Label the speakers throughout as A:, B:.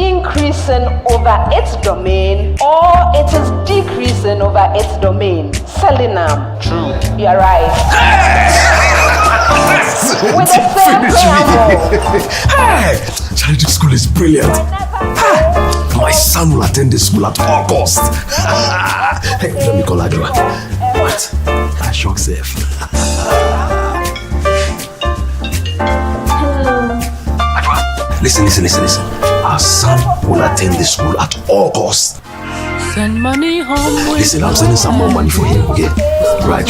A: increasing over its domain or it is decreasing over its domain. Selling them.
B: True.
A: You're right. With the same preamble.
C: Hey! Charlie, this school is brilliant. My son will attend this school at all costs. Hey, let me call Adwa. What? I shock safe. Listen. Our son will attend the school at all costs.
D: Send money home.
C: Listen, I'm sending some more money for him, okay? Right.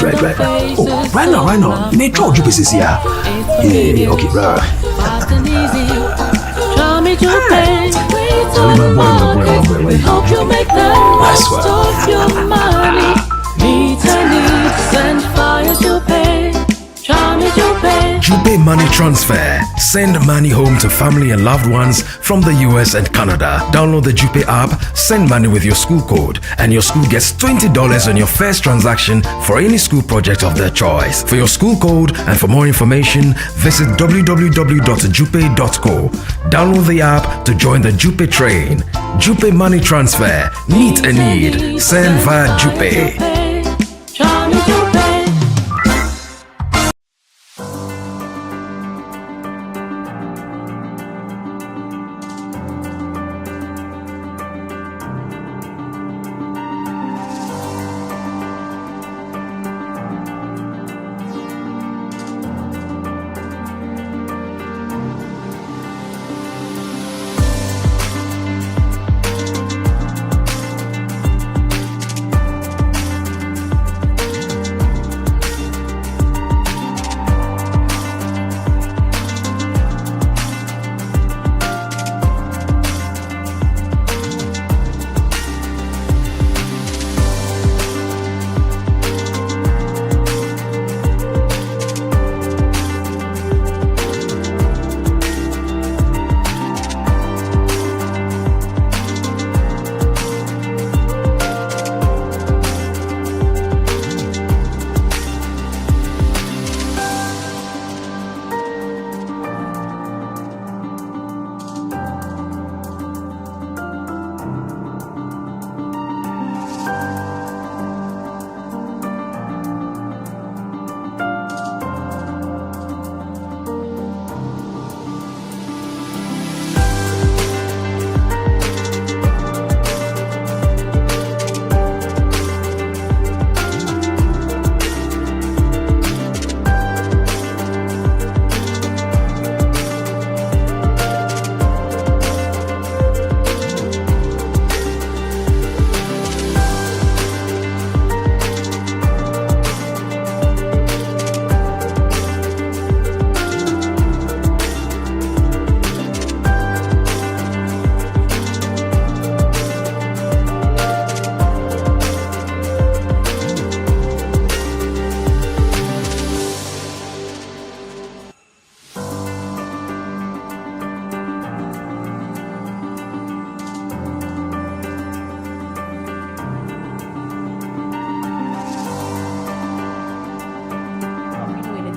C: Oh, right now. Nature of Jupiter is here. Yeah, okay, right. Charlie, my boy.
D: Help you make the most of your money. Needs and fire to pay. Charlie, you pay.
C: Jupe Money Transfer. Send money home to family and loved ones from the US and Canada. Download the Jupe app, send money with your school code, and your school gets $20 on your first transaction for any school project of their choice. For your school code and for more information, visit www.jupe.co. Download the app to join the Jupe train. Jupe Money Transfer. Meet a need. Send via Jupe.
D: Charlie, you pay.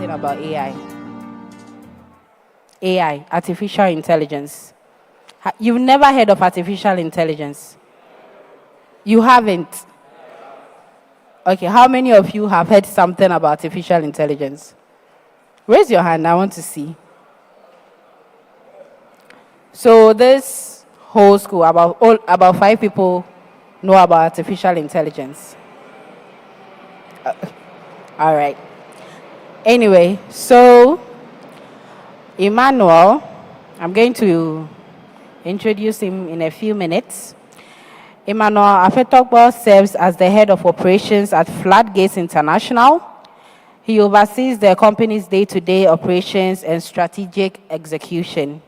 A: About AI, artificial intelligence. You've never heard of artificial intelligence? You haven't? Okay, how many of you have heard something about artificial intelligence? Raise your hand, I want to see. So this whole school, about 5 people know about artificial intelligence. All right. Anyway, so Emmanuel, I'm going to introduce him in a few minutes. Emmanuel AFETORGBOR serves as the head of operations at Floodgates International. He oversees the company's day-to-day operations and strategic execution.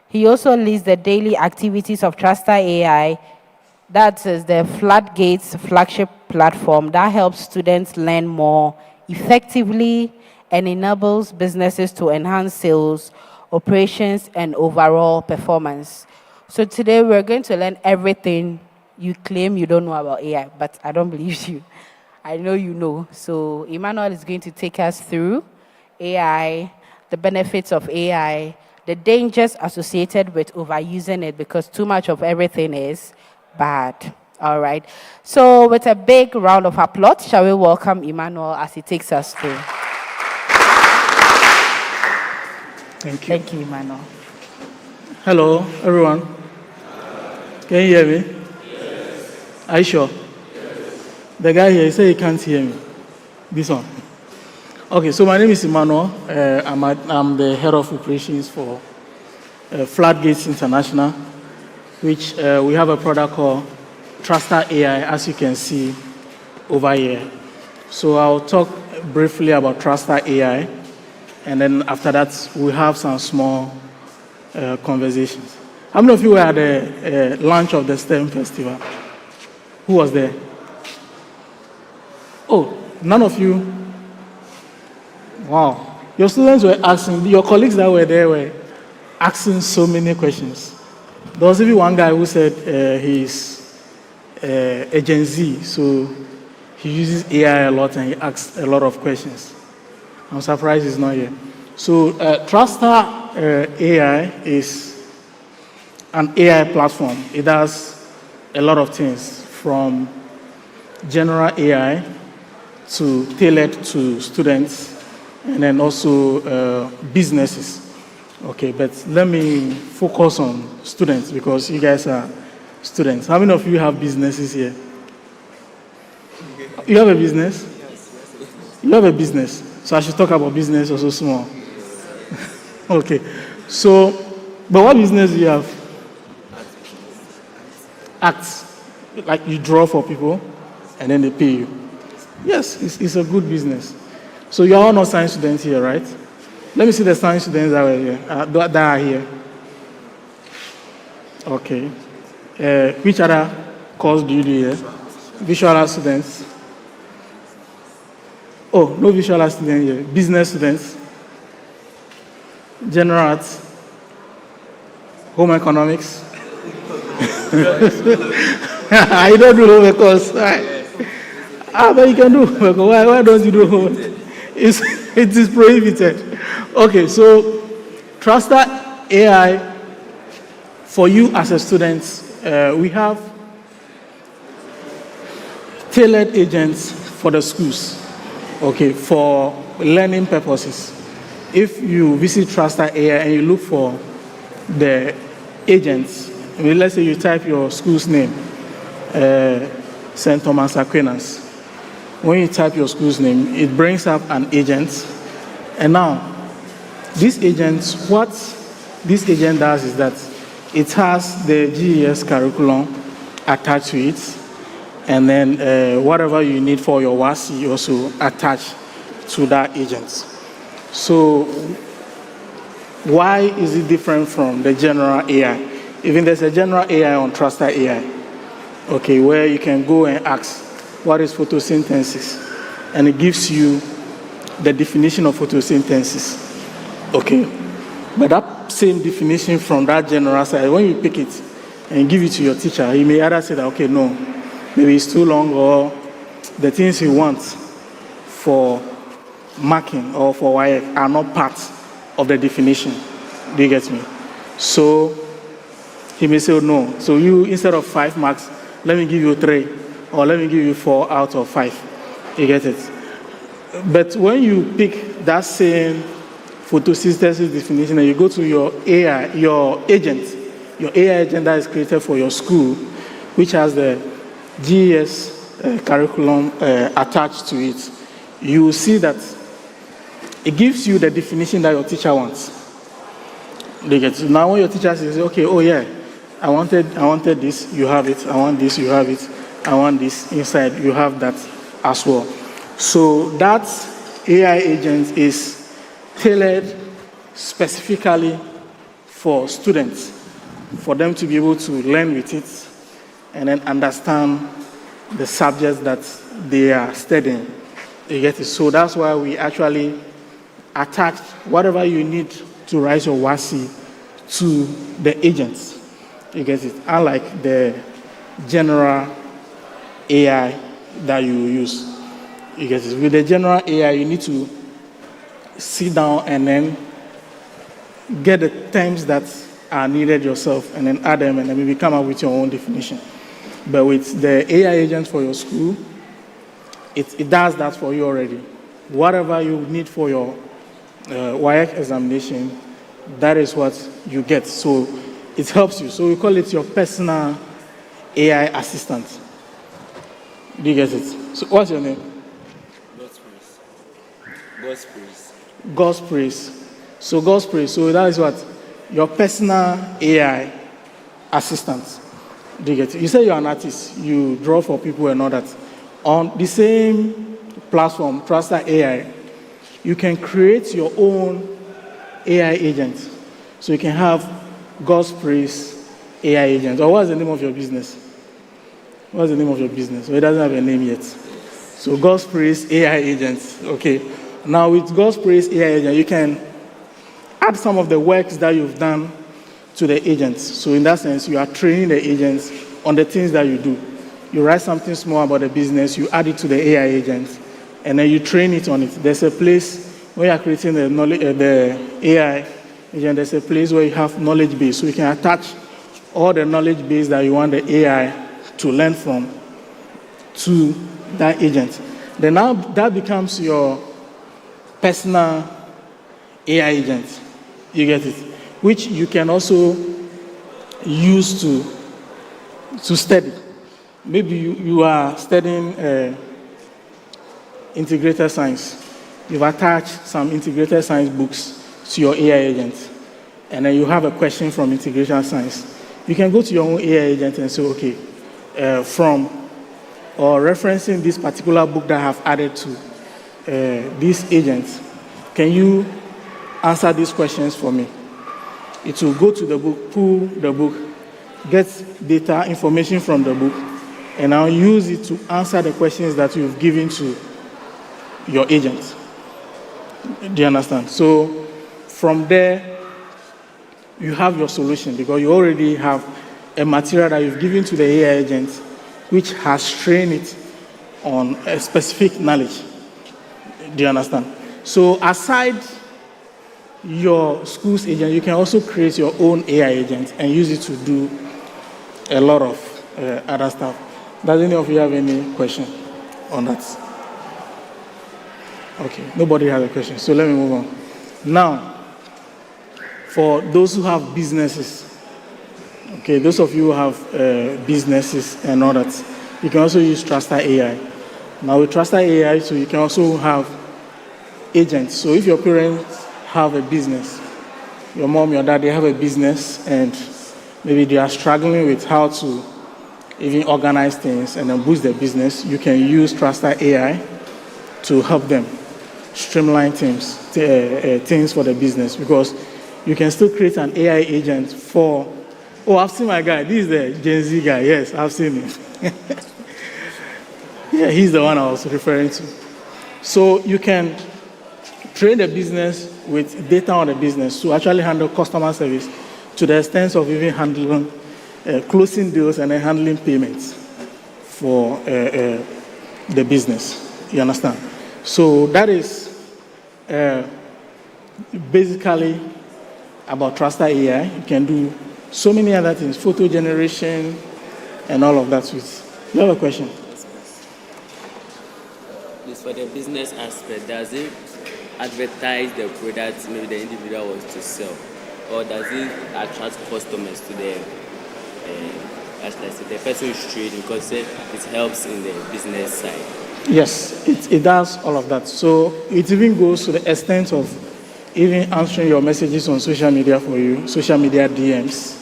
A: He also leads the daily activities of Trustur AI, that is the Floodgates flagship platform that helps students learn more effectively and enables businesses to enhance sales, operations, and overall performance. So today we're going to learn everything you claim you don't know about AI, but I don't believe you. I know you know. So Emmanuel is going to take us through AI, the benefits of AI, the dangers associated with overusing it, because too much of everything is bad. All right. So with a big round of applause, shall we welcome Emmanuel as he takes us through.
B: Thank you.
A: Thank you, Emmanuel.
B: Hello, everyone. Can you hear me? Yes. Are you sure? Yes. The guy here, he said he can't hear me. This one. Okay, so my name is Emmanuel. I'm the head of operations for Floodgates International, which we have a product called Trustur AI, as you can see over here. So I'll talk briefly about Trustur AI, and then after that, we'll have some small conversations. How many of you were at the launch of the STEM Festival? Who was there? Oh, none of you? Wow. Your students were asking, your colleagues that were there were asking so many questions. There was even one guy who said he's a Gen Z, so he uses AI a lot and he asks a lot of questions. I'm surprised he's not here. So Trustur AI is an AI platform. It does a lot of things, from general AI to tailored to students, and then also businesses. Okay, but let me focus on students because you guys are students. How many of you have businesses here? You have a business? You have a business. So I should talk about business also small. Okay. So, but what business do you have? Acts. Like you draw for people and then they pay you. Yes, it's a good business. So you're all not science students here, right? Let me see the science students that are here. That are here. Okay. Which other course do you do here? Visual art students. Oh, no visual art students here. Business students. General arts. Home economics. I don't do home econs. But you can do home econs. Why don't you do home? It is prohibited. Okay, so Trustur AI, for you as a student, we have tailored agents for the schools, okay, for learning purposes. If you visit Trustur AI and you look for the agents, I mean, let's say you type your school's name, St. Thomas Aquinas. When you type your school's name, it brings up an agent. And now, this agent, what this agent does is that it has the GES curriculum attached to it, and then whatever you need for your WASI also attached to that agent. So why is it different from the general AI? Even there's a general AI on Trustur AI, okay, where you can go and ask, what is photosynthesis? And it gives you the definition of photosynthesis, okay? But that same definition from that general side, when you pick it and give it to your teacher, he may either say that, okay, no, maybe it's too long, or the things you want for marking or for YF are not part of the definition. Do you get me? So he may say, oh, no. So you, instead of 5 marks, let me give you 3, or let me give you 4 out of 5. You get it? But when you pick that same photosynthesis definition and you go to your AI, your AI agent that is created for your school, which has the GES curriculum attached to it, you will see that it gives you the definition that your teacher wants. They get it. Now when your teacher says, okay, oh yeah, I wanted this, you have it. I want this, you have it. I want this inside, you have that as well. So that AI agent is tailored specifically for students, for them to be able to learn with it and then understand the subjects that they are studying. You get it? So that's why we actually attach whatever you need to write your WASI to the agents. You get it? Unlike the general AI that you use. You get it? With the general AI, you need to sit down and then get the terms that are needed yourself and then add them and then maybe come up with your own definition. But with the AI agent for your school, it does that for you already. Whatever you need for your WIAC examination, that is what you get. So it helps you. So we call it your personal AI assistant. Do you get it? So what's your name?
E: God's praise. God's praise.
B: God's praise. So God's praise. So that is what? Your personal AI assistant. Do you get it? You say you're an artist. You draw for people and all that. On the same platform, Trustur AI, you can create your own AI agent. So you can have God's praise AI agent. Or what's the name of your business? What's the name of your business? Well, it doesn't have a name yet. So God's praise AI agent. Okay. Now with God's praise AI agent, you can add some of the works that you've done to the agents. So in that sense, you are training the agents on the things that you do. You write something small about the business, you add it to the AI agent, and then you train it on it. There's a place where you're creating the knowledge, the AI agent, there's a place where you have knowledge base. So you can attach all the knowledge base that you want the AI to learn from to that agent. Then now that becomes your personal AI agent. You get it? Which you can also use to study. Maybe you are studying integrated science. You've attached some integrated science books to your AI agent. And then you have a question from integration science. You can go to your own AI agent and say, okay, from or referencing this particular book that I have added to this agent, can you answer these questions for me? It will go to the book, pull the book, get data, information from the book, and I'll use it to answer the questions that you've given to your agent. Do you understand? So from there, you have your solution because you already have a material that you've given to the AI agent which has trained it on a specific knowledge. Do you understand? So aside your school's agent, you can also create your own AI agent and use it to do a lot of other stuff. Does any of you have any question on that? Okay, nobody has a question, so let me move on. Now, for those who have businesses, okay, those of you who have businesses and all that, you can also use Trustur AI. Now with Trustur AI, so you can also have agents. So if your parents have a business, your mom, your dad, they have a business, and maybe they are struggling with how to even organize things and then boost their business, you can use Trustur AI to help them streamline things for the business, because you can still create an AI agent for, oh, I've seen my guy. This is the Gen Z guy. Yes, I've seen him. Yeah, he's the one I was referring to. So you can train the business with data on the business to actually handle customer service to the extent of even handling closing deals and then handling payments for the business. You understand? So that is basically about Trustur AI. You can do so many other things, photo generation and all of that. You have a question?
E: This for the business aspect, does it advertise the product maybe the individual wants to sell, or does it attract customers to the the person who's trading, because it helps in the business side?
B: Yes, it does all of that. So it even goes to the extent of even answering your messages on social media for you, social media DMs.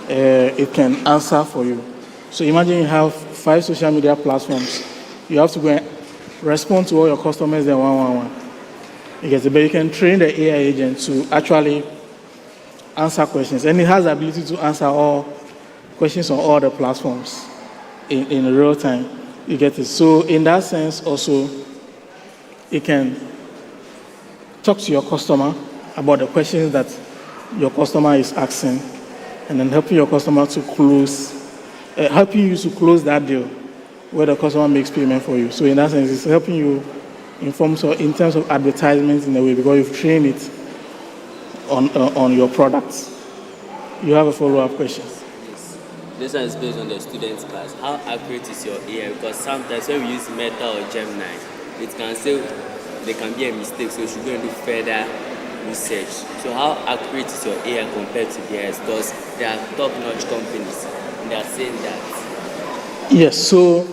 B: It can answer for you. So imagine you have 5 social media platforms. You have to go and respond to all your customers there one. But you can train the AI agent to actually answer questions. And it has the ability to answer all questions on all the platforms in real time. You get it. So in that sense also, it can talk to your customer about the questions that your customer is asking, and then helping your customer to close, helping you to close that deal where the customer makes payment for you. So in that sense, it's helping you in terms of advertisements in a way, because you've trained it on your products. You have a follow-up question?
E: Yes. This one is based on the student's class. How accurate is your AI? Because sometimes when we use Meta or Gemini, it can say there can be a mistake, so you should go and do further research. So how accurate is your AI compared to theirs? Because they are top-notch companies, and they are saying that.
B: Yes, so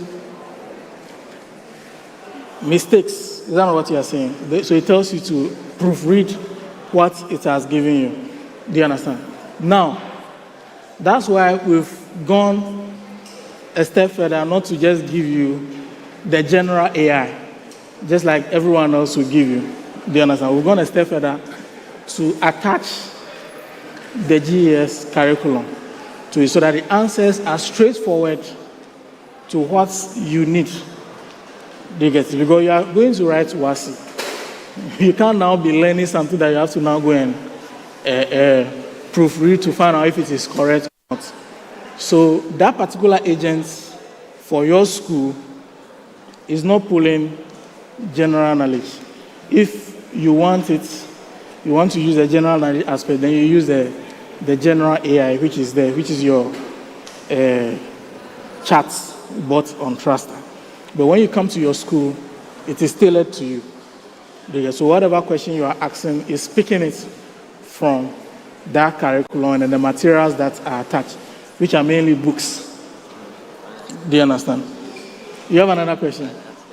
B: mistakes, is that not what you are saying? So it tells you to proofread what it has given you. Do you understand? Now, that's why we've gone a step further, not to just give you the general AI, just like everyone else will give you. Do you understand? We've gone a step further to attach the GES curriculum to it so that the answers are straightforward to what you need. Do you get it? Because you are going to write WASI. You can't now be learning something that you have to now go and proofread to find out if it is correct or not. So that particular agent for your school is not pulling general knowledge. If you want it, you want to use the general knowledge aspect, then you use the general AI, which is there, which is your charts bought on Trustur. But when you come to your school, it is tailored to you. So whatever question you are asking is picking it from that curriculum and the materials that are attached, which are mainly books. Do you understand? You have another question?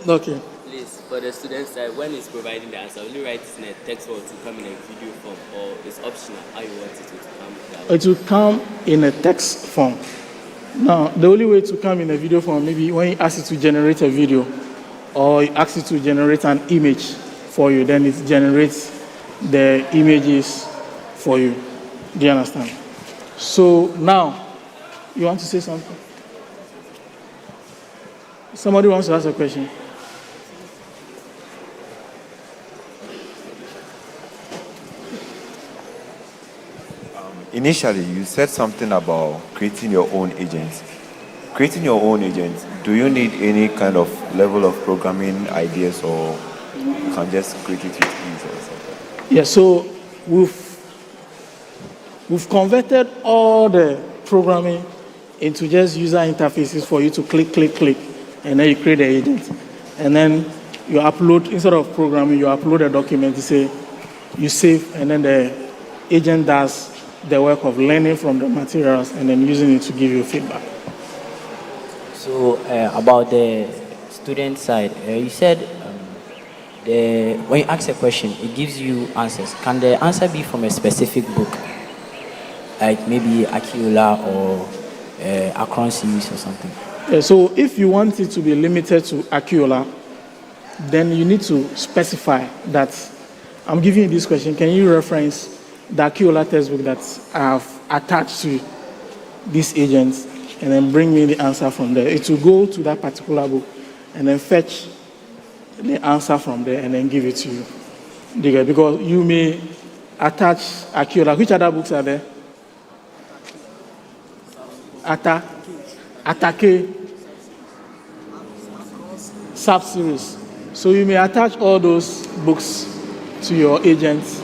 B: Okay.
E: Please, for the student side, when it's providing the answer, will you write it in a text or to come in a video form, or it's optional how you want it to come?
B: It will come in a text form. Now, the only way to come in a video form, maybe when you ask it to generate a video, or you ask it to generate an image for you, then it generates the images for you. Do you understand? So now, you want to say something? Somebody wants to ask a question?
F: Initially, you said something about creating your own agents. Creating your own agents, do you need any kind of level of programming ideas, or you can just create it with ease or something?
B: Yeah, so we've converted all the programming into just user interfaces for you to click, and then you create the agent. And then you upload, instead of programming, you upload a document, you save, and then the agent does the work of learning from the materials and then using it to give you feedback.
G: So about the student side, you said when you ask a question, it gives you answers. Can the answer be from a specific book, like maybe Akiola or Akron series or something?
B: So if you want it to be limited to Akiola, then you need to specify that I'm giving you this question. Can you reference the Akiola textbook that I have attached to these agents, and then bring me the answer from there? It will go to that particular book and then fetch the answer from there and then give it to you. Because you may attach Akiola. Which other books are there? Atake, sub-series. So you may attach all those books to your agents,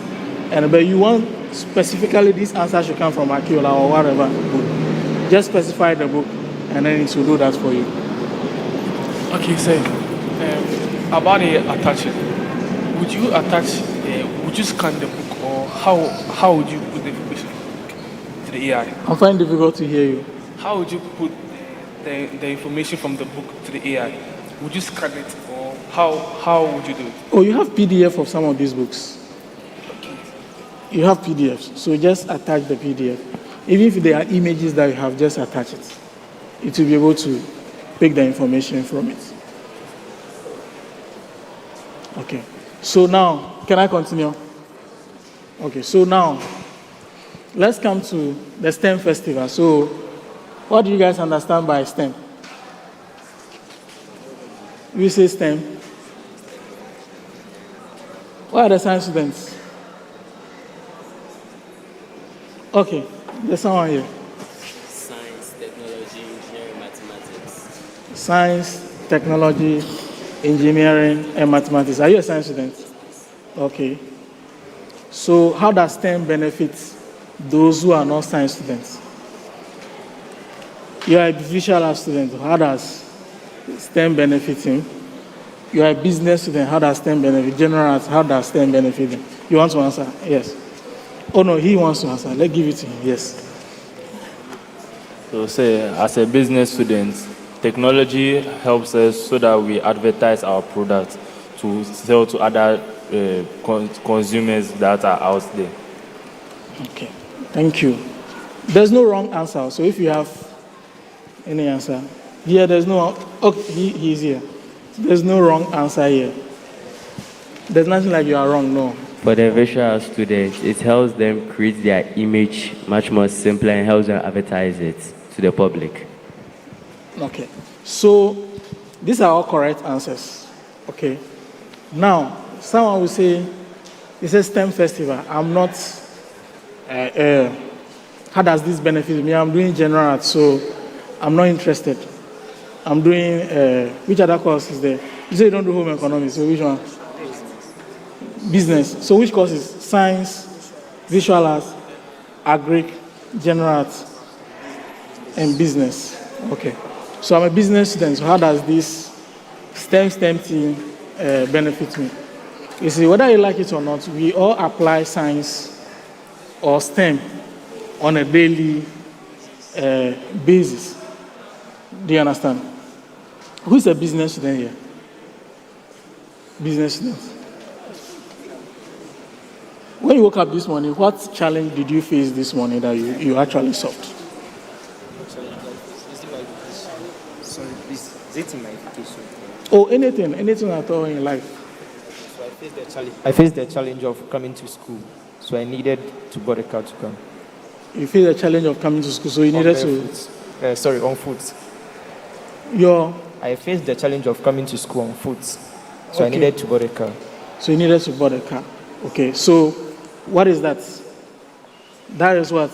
B: but you want specifically this answer should come from Akiola or whatever book. Just specify the book, and then it will do that for you.
H: Okay, so about the attaching, would you attach? Would you scan the book, or how would you put the information to the AI?
B: I'm finding it difficult to hear you.
H: How would you put the information from the book to the AI? Would you scan it, or how would you do it?
B: Oh, you have PDF of some of these books. You have PDFs, so just attach the PDF. Even if there are images that you have, just attach it. It will be able to pick the information from it. Okay, so now, can I continue? Okay, so now, let's come to the STEM festival. So, what do you guys understand by STEM? We say STEM. What are the science students? Okay, there's someone here.
E: Science, technology, engineering, mathematics.
B: Science, technology, engineering, and mathematics. Are you a science student? Okay. So how does STEM benefit those who are not science students? You are a visual art student. How does STEM benefit him? You are a business student. How does STEM benefit? General arts, how does STEM benefit him? You want to answer? Yes. Oh no, he wants to answer. Let's give it to him. Yes.
I: So say, as a business student, technology helps us so that we advertise our products to sell to other consumers that are out there.
B: Okay, thank you. There's no wrong answer. So if you have any answer, here there's no. Okay, he's here. There's no wrong answer here. There's nothing like you are wrong. No.
E: For the visual students, it helps them create their image much more simpler and helps them advertise it to the public.
B: Okay. So these are all correct answers. Okay. Now, someone will say, it's a STEM festival. I'm not, how does this benefit me? I'm doing general arts, so I'm not interested. I'm doing, which other course is there? You say you don't do home economics, so which one? Business. So which course is? Science, visual arts, agric, general arts, and business. Okay. So I'm a business student, so how does this STEM team benefit me? You see, whether you like it or not, we all apply science or STEM on a daily basis. Do you understand? Who is a business student here? Business students. When you woke up this morning, what challenge did you face this morning that you actually solved?
J: Sorry, please. Is it in my education?
B: Oh, anything at all in life.
J: So I faced the challenge of coming to school, so I needed to board a car to come.
B: You faced the challenge of coming to school, so you needed to...
J: on foot.
B: I
J: faced the challenge of coming to school on foot, so I
B: Okay.
J: needed to board a car.
B: So you needed to board a car. Okay, so what is that? That is what?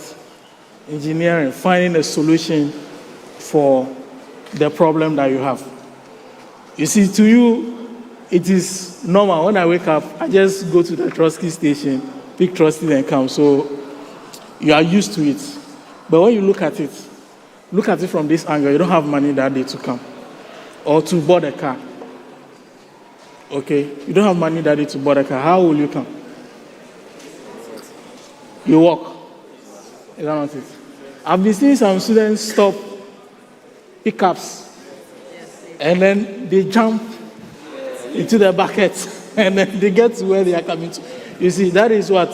B: Engineering, finding a solution for the problem that you have. You see, to you, it is normal. When I wake up, I just go to the Trustur station, pick Trustur and come. So you are used to it. But when you look at it from this angle, you don't have money that day to come or to board a car. Okay, you don't have money that day to board a car. How will you come? You walk. Is that not it? I've been seeing some students stop pickups and then they jump into the bucket and then they get to where they are coming to. You see, that is what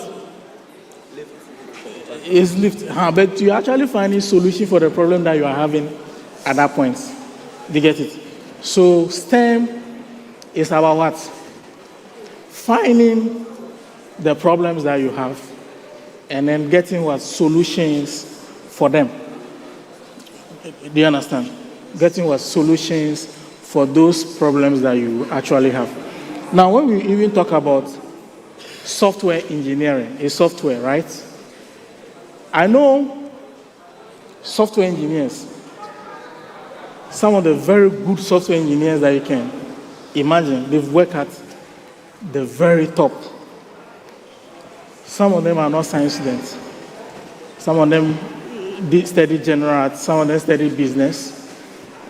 B: is lift. But you actually find a solution for the problem that you are having at that point. Do you get it? So STEM is about what? Finding the problems that you have and then getting what? Solutions for them. Do you understand? Getting what? Solutions for those problems that you actually have. Now, when we even talk about software engineering, a software, right? I know software engineers, some of the very good software engineers that you can imagine, they've worked at the very top. Some of them are not science students. Some of them did study general arts, some of them studied business.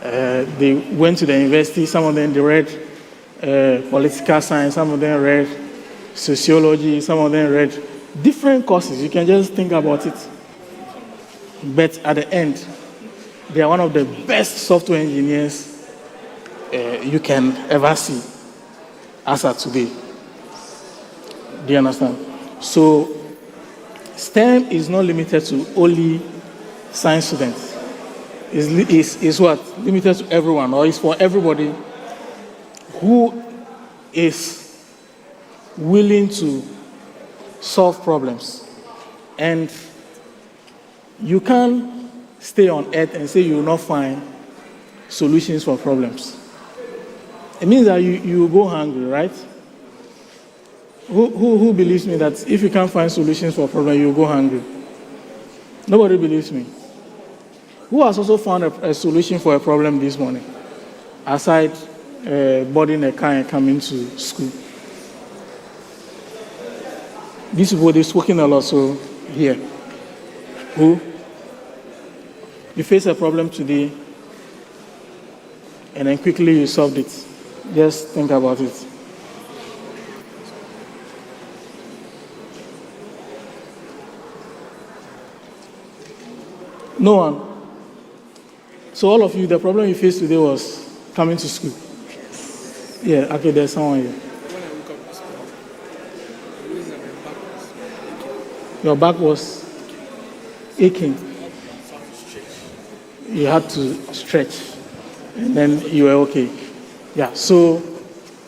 B: They went to the university, some of them they read political science, some of them read sociology, some of them read different courses. You can just think about it. But at the end, they are one of the best software engineers you can ever see as of today. Do you understand? So STEM is not limited to only science students. It's what? Limited to everyone, or it's for everybody who is willing to solve problems. And you can't stay on earth and say you will not find solutions for problems. It means that you go hungry, right? Who believes me that if you can't find solutions for a problem, you go hungry? Nobody believes me. Who has also found a solution for a problem this morning, aside boarding a car and coming to school? These people, they've spoken a lot, so here. Who? You face a problem today, and then quickly you solved it. Just think about it. No one. So all of you, the problem you faced today was coming to school. Yeah, okay, there's someone here. Your back was aching. You had to stretch, and then you were okay. Yeah, so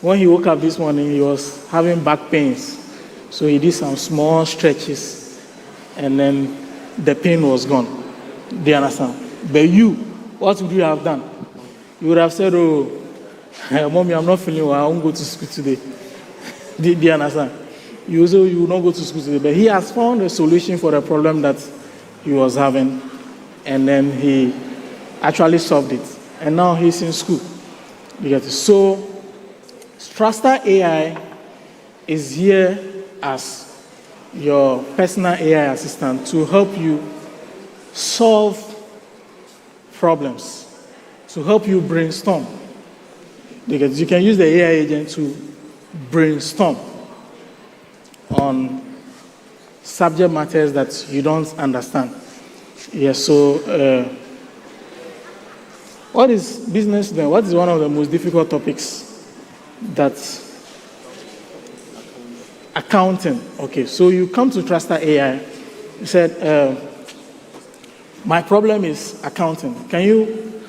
B: when he woke up this morning, he was having back pains. So he did some small stretches, and then the pain was gone. Do you understand? But you, what would you have done? You would have said, oh, mommy, I'm not feeling well, I won't go to school today. Do you understand? You also, you will not go to school today. But he has found a solution for the problem that he was having, and then he actually solved it. And now he's in school. You get it? So, Trustur AI is here as your personal AI assistant to help you solve problems, to help you brainstorm. Because you can use the AI agent to brainstorm on subject matters that you don't understand. Yes, so what is business then? What is one of the most difficult topics that accounting? Okay, so you come to Trustur AI, you said, my problem is accounting. Can you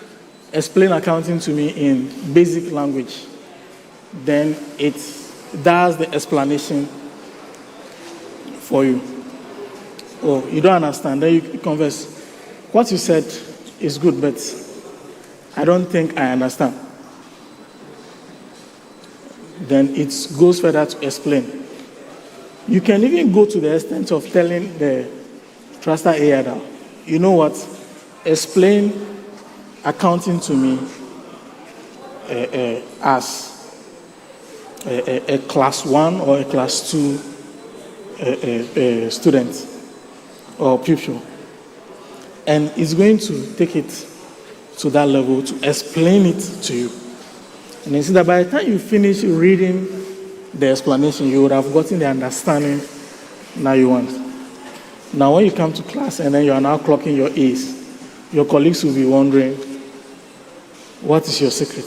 B: explain accounting to me in basic language? Then it does the explanation for you. Oh, you don't understand. Then you converse. What you said is good, but I don't think I understand. Then it goes further to explain. You can even go to the extent of telling the Trustur AI that, you know what, explain accounting to me as a class 1 or a class 2 student or pupil. And it's going to take it to that level to explain it to you. And you see that by the time you finish reading the explanation, you would have gotten the understanding now you want. Now when you come to class and then you are now clocking your A's, your colleagues will be wondering, what is your secret?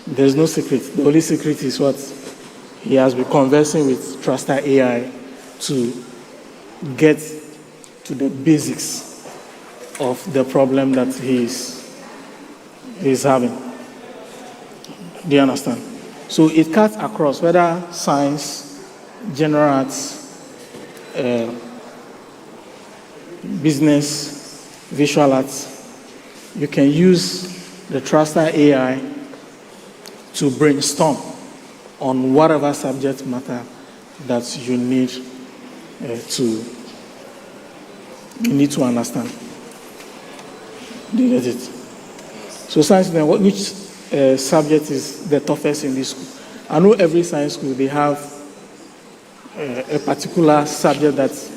B: There's no secret. The only secret is what he has been conversing with Trustur AI to get to the basics of the problem that he's having. Do you understand? So it cuts across whether science, general arts, business, visual arts. You can use the Trustur AI to brainstorm on whatever subject matter that you need to understand. Do you get it? So science, then, which subject is the toughest in this school? I know every science school, they have a particular subject that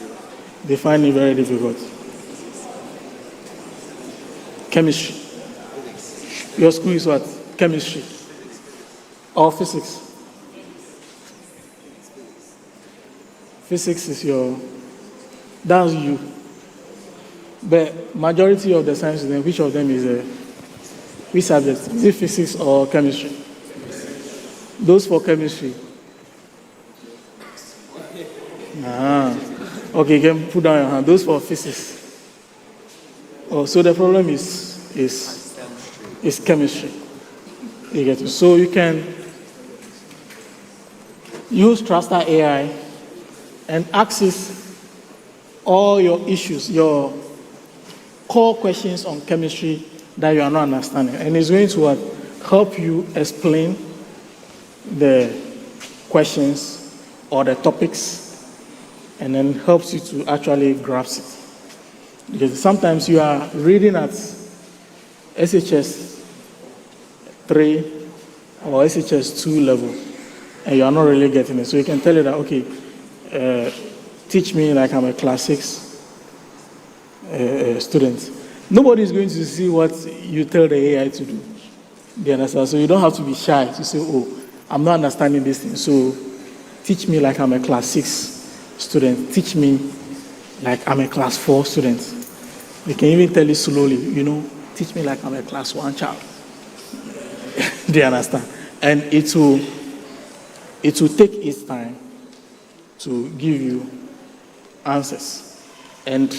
B: they find it very difficult. Chemistry. Your school is what? Chemistry. Or physics. Physics is that's you. But majority of the science students, which of them is which subject? Is it physics or chemistry? Those for chemistry. Okay, you can put down your hand. Those for physics. Oh, so the problem is chemistry. You get it? So you can use Trustur AI and access all your issues, your core questions on chemistry that you are not understanding. And it's going to help you explain the questions or the topics, and then helps you to actually grasp it. Because sometimes you are reading at SHS 3 or SHS 2 level, and you are not really getting it. So you can tell it that, okay, teach me like I'm a class 6 student. Nobody is going to see what you tell the AI to do. Do you understand? So you don't have to be shy to say, oh, I'm not understanding this thing. So teach me like I'm a class 6 student. Teach me like I'm a class 4 student. They can even tell it slowly, teach me like I'm a class 1 child. Do you understand? And it will take its time to give you answers. And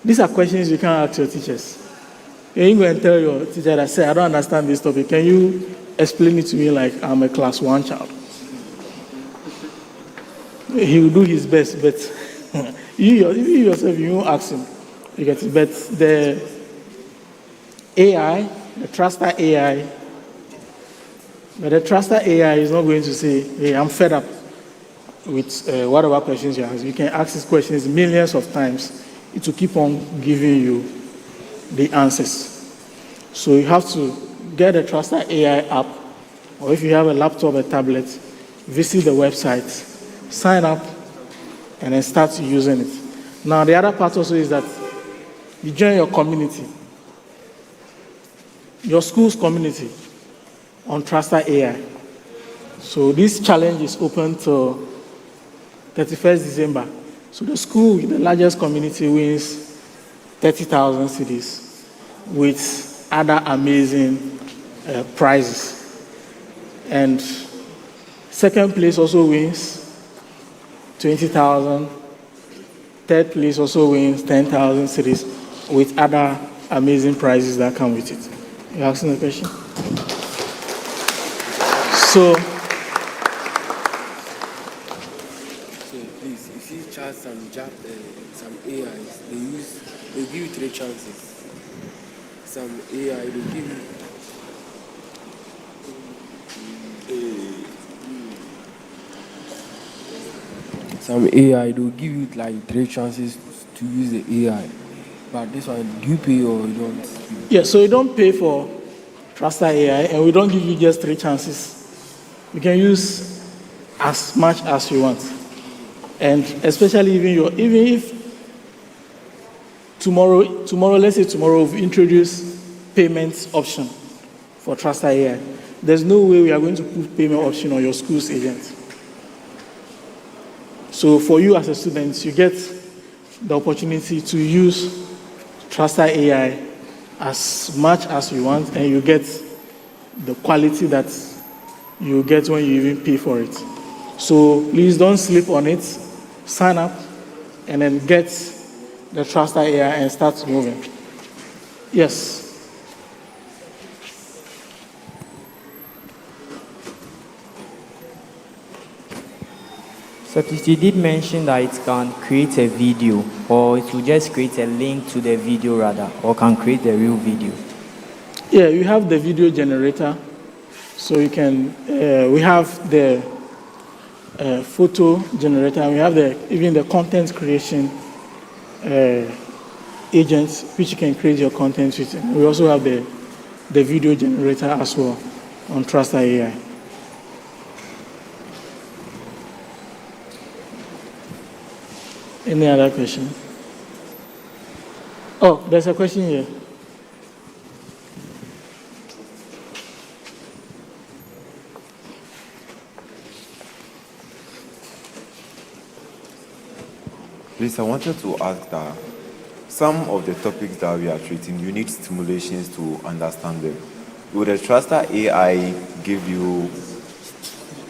B: these are questions you can't ask your teachers. You ain't going to tell your teacher that, say, I don't understand this topic. Can you explain it to me like I'm a class 1 child? He will do his best, but you yourself, you won't ask him. You get it? But the AI, the Trustur AI, is not going to say, hey, I'm fed up with whatever questions you ask. You can ask these questions millions of times. It will keep on giving you the answers. So you have to get a Trustur AI app, or if you have a laptop, a tablet, visit the website, sign up, and then start using it. Now, the other part also is that you join your community, your school's community on Trustur AI. So this challenge is open till 31st December. So the school with the largest community wins 30,000 cedis with other amazing prizes. And second place also wins 20,000. Third place also wins 10,000 cedis with other amazing prizes that come with it. You asking a question? So
K: please, if you charge some AIs, they give you 3 chances. Some AI, they give you some AI, they'll give you like 3 chances to use the AI. But this one, do you pay or you don't?
B: yeah, so you don't pay for Trustur AI, and we don't give you just 3 chances. You can use as much as you want. And especially even if tomorrow, let's say tomorrow we've introduced payments option for Trustur AI. There's no way we are going to put payment option on your school's agent. So for you as a student, you get the opportunity to use Trustur AI as much as you want, and you get the quality that you get when you even pay for it. So please don't sleep on it. Sign up and then get the Trustur AI and start moving. Yes.
J: So you did mention that it can create a video, or it will just create a link to the video rather, or can create the real video.
B: Yeah, you have the video generator. So you can, we have the photo generator, and we have even the content creation agents, which you can create your content with. We also have the video generator as well on Trustur AI. Any other question? Oh, there's a question here.
F: Please, I wanted to ask that some of the topics that we are treating, you need stimulations to understand them. Would a Trustur AI give you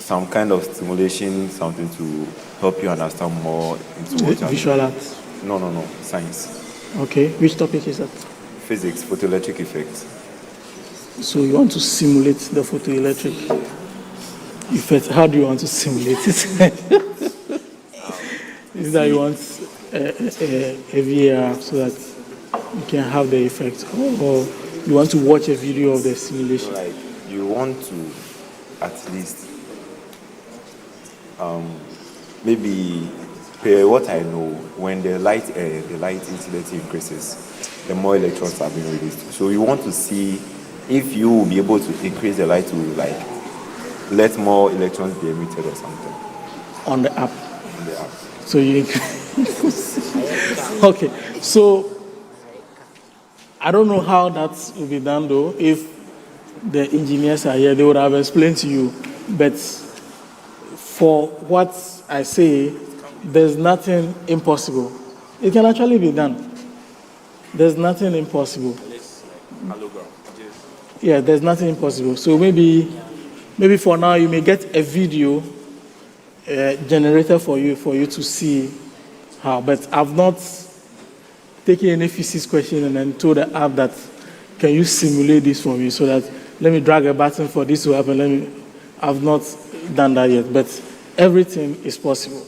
F: some kind of stimulation, something to help you understand more into what you're
B: Visual arts?
F: No, science.
B: Okay, which topic is that?
F: Physics, photoelectric effects.
B: So you want to simulate the photoelectric effect. How do you want to simulate it? Is that you want a VR so that you can have the effect, or you want to watch a video of the simulation?
F: Like you want to at least maybe per what I know, when the light intensity increases, the more electrons are being released. So you want to see if you will be able to increase the light to like let more electrons be emitted or something.
B: On the app.
F: On the app.
B: So you okay. So I don't know how that will be done though. If the engineers are here, they would have explained to you. But for what I say, there's nothing impossible. It can actually be done. There's nothing impossible. Yeah, there's nothing impossible. So maybe for now you may get a video generator for you to see how. But I've not taken any physics question and then told the app that, can you simulate this for me so that let me drag a button for this to happen. I've not done that yet, but everything is possible.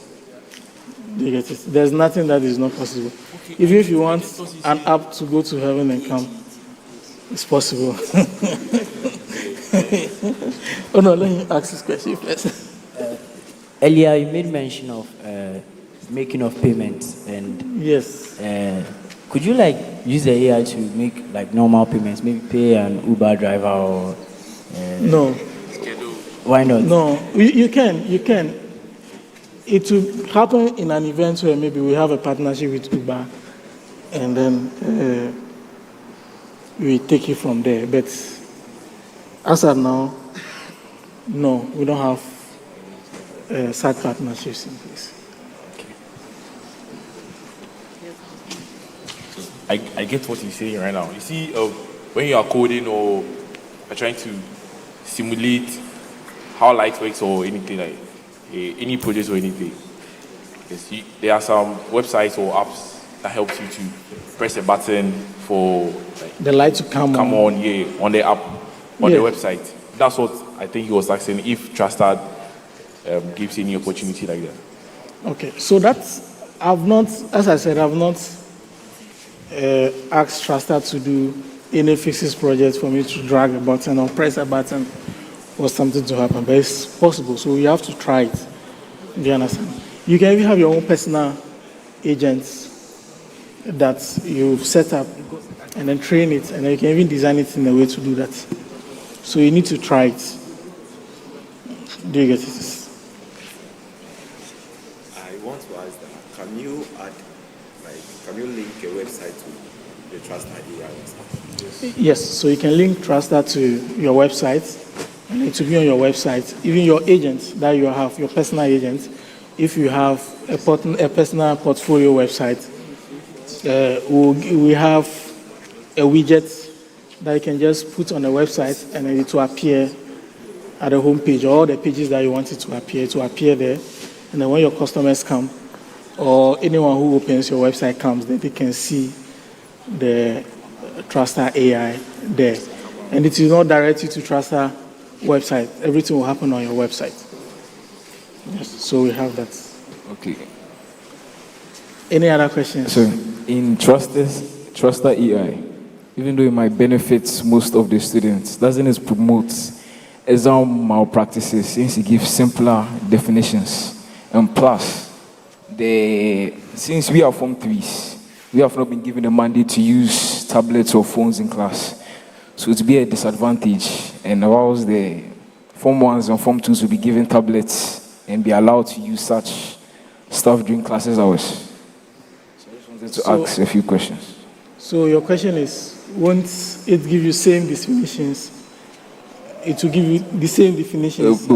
B: Do you get it? There's nothing that is not possible. Okay. Even if you want an app to go to heaven and come, it's possible. Oh no, let me ask this question first.
G: Earlier, you made mention of making of payments, and
B: yes.
G: Could you use the AI to make normal payments, maybe pay an Uber driver or?
B: No.
G: Why not?
B: No, you can. It will happen in an event where maybe we have a partnership with Uber, and then we take it from there. But as of now, no, we don't have such partnerships in place.
I: I get what you're saying right now. You see, when you are coding or are trying to simulate how light works or anything any project or anything, there are some websites or apps that helps you to press a button for
B: the light to come on
I: on the app on the website. That's what I think he was asking, if Trustur gives any opportunity like that.
B: Okay, so I've not asked Trustur to do any physics project for me to drag a button or press a button for something to happen, but it's possible, so you have to try it. Do you understand? You can even have your own personal agents that you've set up and then train it, and then you can even design it in a way to do that. So you need to try it. Do you get it?
F: I want to ask that, can you link a website to the Trustur AI website?
B: Yes, so you can link Trustur to your website, and it will be on your website. Even your agent that you have, your personal agent, if you have a personal portfolio website, we have a widget that you can just put on the website, and then it will appear at the home page. All the pages that you want it to appear there. And then when your customers come, or anyone who opens your website comes, then they can see the Trustur AI there. And it will not direct you to Trustur website. Everything will happen on your website. Yes, so we have that.
L: Okay.
B: Any other questions?
L: So, in Trustur AI, even though it might benefit most of the students, doesn't it promote exam malpractices since it gives simpler definitions? And plus, since we are Form 3s, we have not been given the mandate to use tablets or phones in class. So it will be a disadvantage. And whilst the Form 1s and Form 2s will be given tablets and be allowed to use such stuff during classes hours. So I just wanted to ask a few questions.
B: So your question is, won't it give you same definitions? It will give you the same definitions?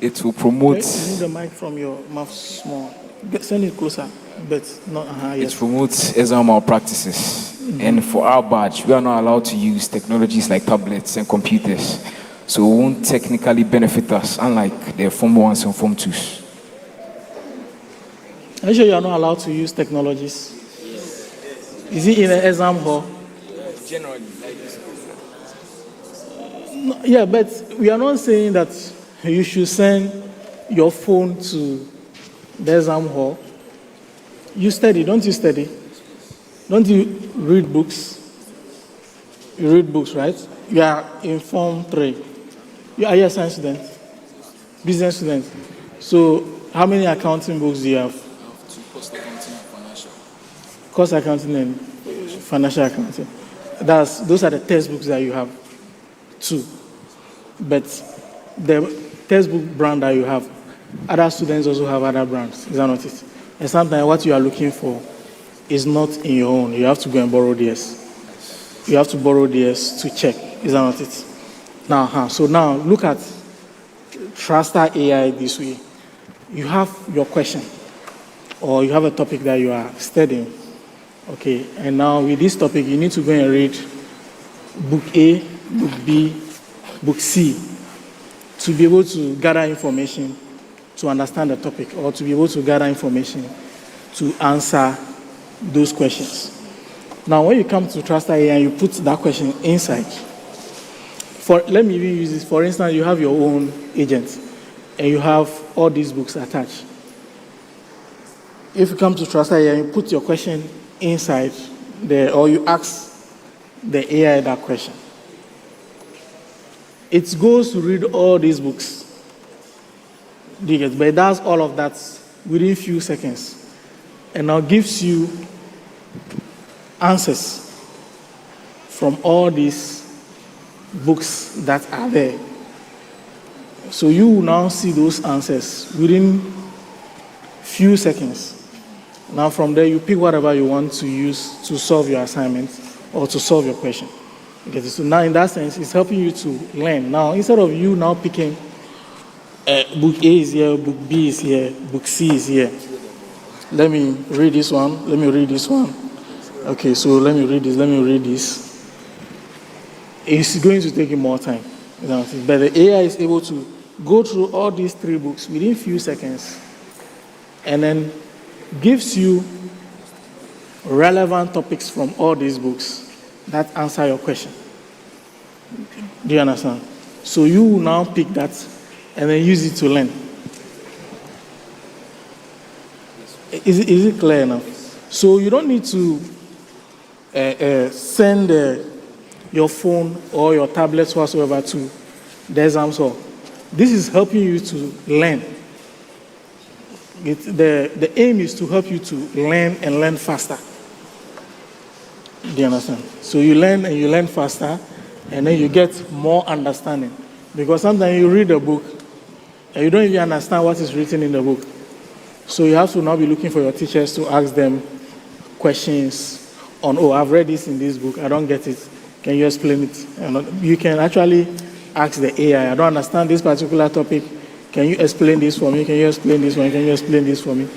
L: It will promote...
B: Okay, you need the mic from your mouth small. Send it closer, but not... yes.
L: It promotes exam malpractices. Mm-hmm. And for our batch, we are not allowed to use technologies like tablets and computers. So it won't technically benefit us, unlike the Form 1s and Form 2s.
B: Are you sure you are not allowed to use technologies? Is it in an exam hall?
I: Generally.
B: No, yeah, but we are not saying that you should send your phone to the exam hall. You study, don't you study? Don't you read books? You read books, right? You are in Form 3. You are a science student, business student. So how many accounting books do you have?
L: I have 2, cost accounting and financial.
B: Cost accounting and financial accounting. Those are the textbooks that you have. 2. But the textbook brand that you have, other students also have other brands. Is that not it? And sometimes what you are looking for is not in your own. You have to go and borrow theirs. You have to borrow theirs to check. Is that not it? Now, so now look at Trustur AI this way. You have your question, or you have a topic that you are studying. Okay, and now with this topic, you need to go and read book A, book B, book C, to be able to gather information to understand the topic, or to be able to gather information to answer those questions. Now, when you come to Trustur AI and you put that question inside, let me even use this. For instance, you have your own agent, and you have all these books attached. If you come to Trustur AI and you put your question inside there, or you ask the AI that question, it goes to read all these books. But it does all of that within a few seconds, and now gives you answers from all these books that are there. So you will now see those answers within few seconds. Now from there, you pick whatever you want to use to solve your assignment or to solve your question. Okay, so now in that sense, it's helping you to learn. Now, instead of you now picking book A is here, book B is here, book C is here. Let me read this one, let me read this one. Okay, so let me read this. It's going to take you more time. But the AI is able to go through all these 3 books within a few seconds, and then gives you relevant topics from all these books that answer your question. Do you understand? So you will now pick that and then use it to learn. Is it clear enough? So you don't need to send your phone or your tablets whatsoever to the exam hall. This is helping you to learn. The aim is to help you to learn and learn faster. Do you understand? So you learn and you learn faster, and then you get more understanding. Because sometimes you read a book and you don't even understand what is written in the book. So you have to now be looking for your teachers to ask them questions on, I've read this in this book, I don't get it. Can you explain it? And you can actually ask the AI, I don't understand this particular topic. Can you explain this for me? Can you explain this one? Can you explain this for me?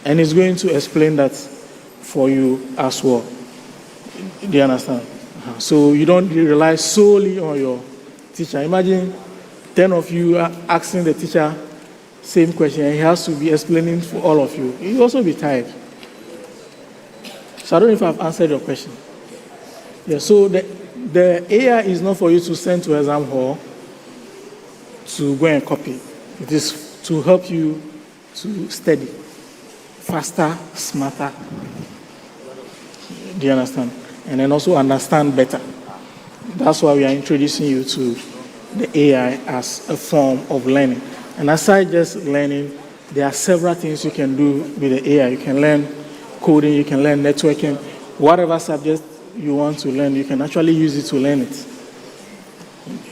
B: And it's going to explain that for you as well. Do you understand? So you don't rely solely on your teacher. Imagine 10 of you are asking the teacher same question, and he has to be explaining for all of you. You'll also be tired. So I don't know if I've answered your question. Yeah, so the AI is not for you to send to exam hall to go and copy. It is to help you to study faster, smarter. Do you understand? And then also understand better. That's why we are introducing you to the AI as a form of learning. And aside just learning, there are several things you can do with the AI. You can learn coding, you can learn networking, whatever subject you want to learn, you can actually use it to learn it.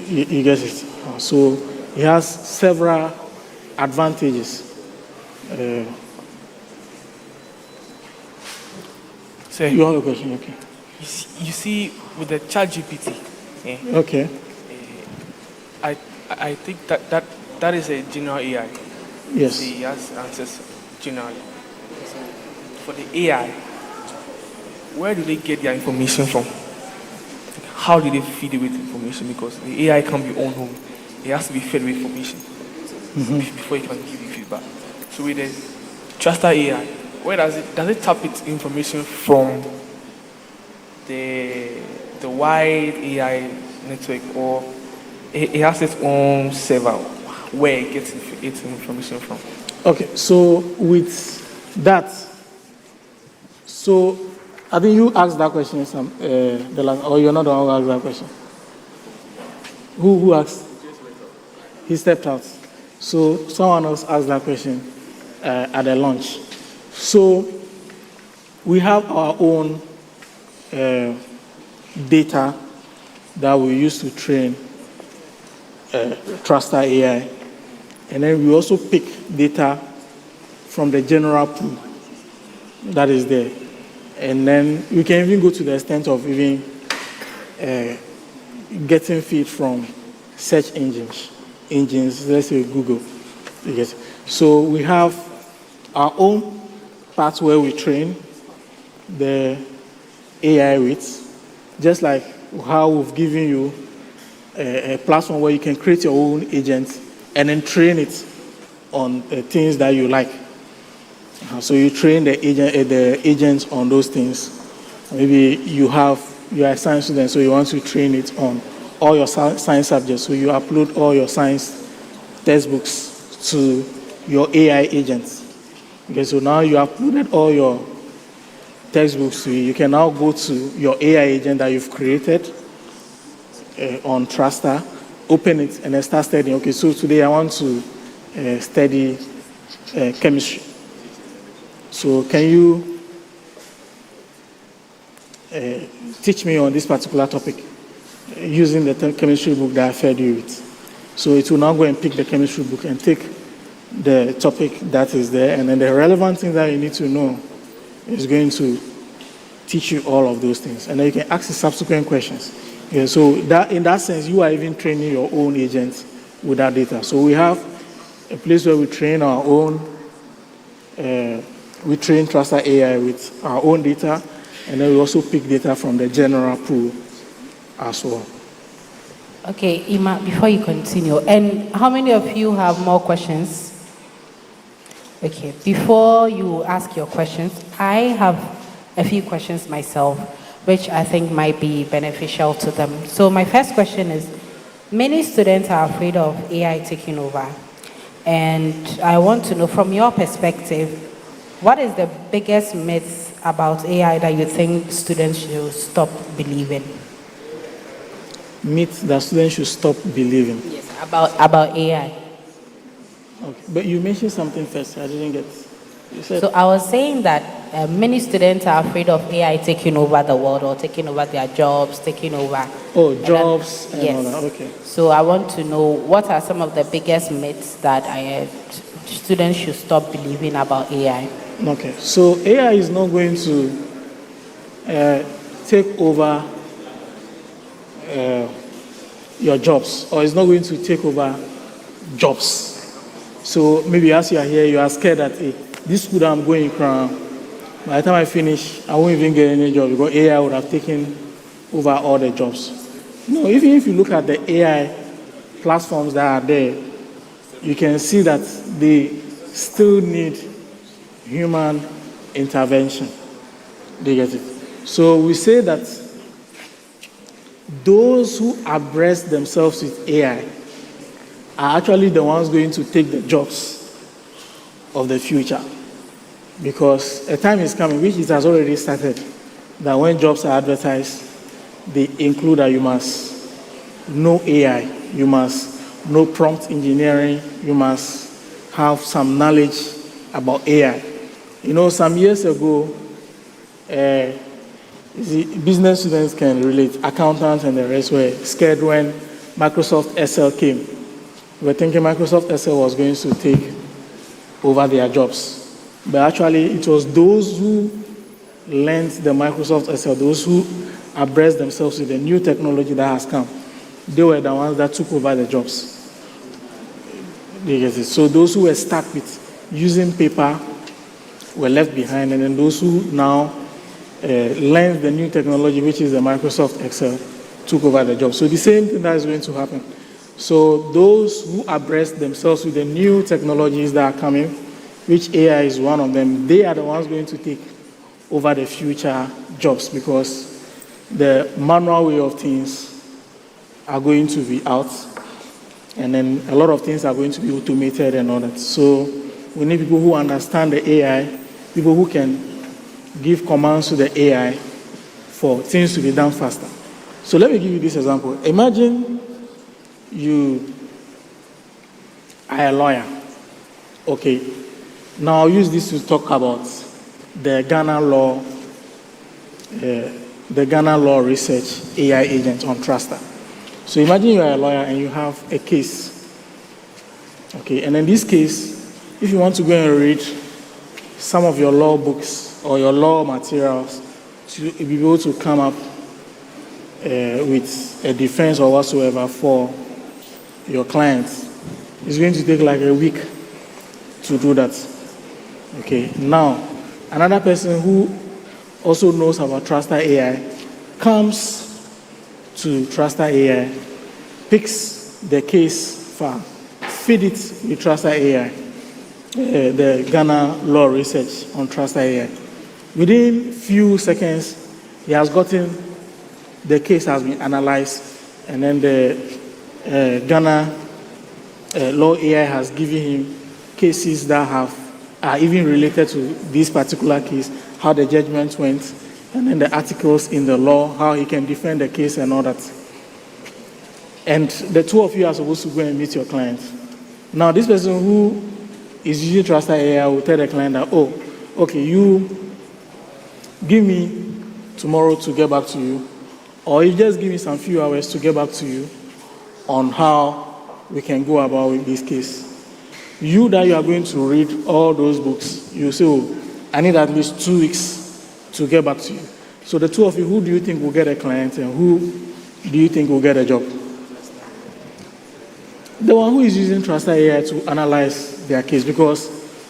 B: You get it? So it has several advantages.
H: So
B: you have a question? Okay.
H: You see, with the ChatGPT,
B: okay.
H: I think that is a general AI.
B: Yes.
H: He has answers generally. So for the AI, where do they get their information from? How do they feed it with information? Because the AI can't be on home. It has to be fed with information before it can give you feedback. So with the Trustur AI, where does it tap its information from the wide AI network, or it has its own server where it gets its information from?
B: Okay, so with that, so I think you asked that question, or you're not the one who asked that question. Who asked? He stepped out. So someone else asked that question at the lunch. So we have our own data that we use to train Trustur AI. And then we also pick data from the general pool. that is there. And then we can even go to the extent of even getting feed from search engines, let's say Google. Yes. So we have our own part where we train the AI with, just like how we've given you a platform where you can create your own agent and then train it on things that you like. So you train the agents on those things. Maybe you are a science student, so you want to train it on all your science subjects. So you upload all your science textbooks to your AI agents. Okay, so now you uploaded all your textbooks to it. You can now go to your AI agent that you've created on Trustur, open it, and then start studying. Okay, so today I want to study chemistry. So can you teach me on this particular topic using the chemistry book that I fed you with? So it will now go and pick the chemistry book and take the topic that is there, and then the relevant thing that you need to know is going to teach you all of those things. And then you can ask the subsequent questions. Yeah, so that, in that sense, you are even training your own agents with that data. So we have a place where we train our own, we train Trustur AI with our own data, and then we also pick data from the general pool as well.
A: Okay, Ima, before you continue, and how many of you have more questions? Okay, before you ask your questions, I have a few questions myself, which I think might be beneficial to them. So my first question is, many students are afraid of AI taking over. And I want to know, from your perspective, what is the biggest myth about AI that you think students should stop believing?
B: Myth that students should stop believing?
A: Yes, about AI.
B: Okay, but you mentioned something first, I didn't get. You said.
A: So I was saying that many students are afraid of AI taking over the world or taking over their jobs, taking over.
B: Oh, jobs and
A: yes.
B: all that, okay.
A: So I want to know, what are some of the biggest myths that students should stop believing about AI?
B: Okay, so AI is not going to take over your jobs, or it's not going to take over jobs. So maybe as you are here, you are scared that this school that I'm going from, by the time I finish, I won't even get any job because AI would have taken over all the jobs. No, even if you look at the AI platforms that are there, you can see that they still need human intervention. They get it. So we say that those who abreast themselves with AI are actually the ones going to take the jobs of the future. Because a time is coming, which it has already started, that when jobs are advertised, they include that you must know AI, you must know prompt engineering, you must have some knowledge about AI. You know, some years ago, business students can relate, accountants and the rest were scared when Microsoft Excel came. We were thinking Microsoft Excel was going to take over their jobs. But actually, it was those who learned the Microsoft Excel, those who abreast themselves with the new technology that has come. They were the ones that took over the jobs. So those who were stuck with using paper were left behind, and then those who now learned the new technology, which is the Microsoft Excel, took over the job. So the same thing that is going to happen. So those who abreast themselves with the new technologies that are coming, which AI is one of them, they are the ones going to take over the future jobs, because the manual way of things are going to be out, and then a lot of things are going to be automated and all that. So we need people who understand the AI, people who can give commands to the AI for things to be done faster. So let me give you this example. Imagine you are a lawyer. Okay, now I'll use this to talk about the Ghana Law Research AI agent on Trustur. So imagine you are a lawyer and you have a case. Okay, and in this case, if you want to go and read some of your law books or your law materials to be able to come up with a defense or whatsoever for your clients. It's going to take like a week to do that. Okay, now, another person who also knows about Trustur AI comes to Trustur AI, picks the case file, feed it with Trustur AI, the Ghana law research on Trustur AI. Within few seconds, he has gotten, the case has been analyzed, and then the Ghana law AI has given him cases that are even related to this particular case, how the judgment went, and then the articles in the law, how he can defend the case and all that. And the two of you are supposed to go and meet your client. Now, this person who is using Trustur AI will tell the client that, oh, okay, you give me tomorrow to get back to you, or you just give me some few hours to get back to you on how we can go about with this case. You that you are going to read all those books, you say, oh, I need at least 2 weeks to get back to you. So the two of you, who do you think will get a client and who do you think will get a job? The one who is using Trustur AI to analyze their case, because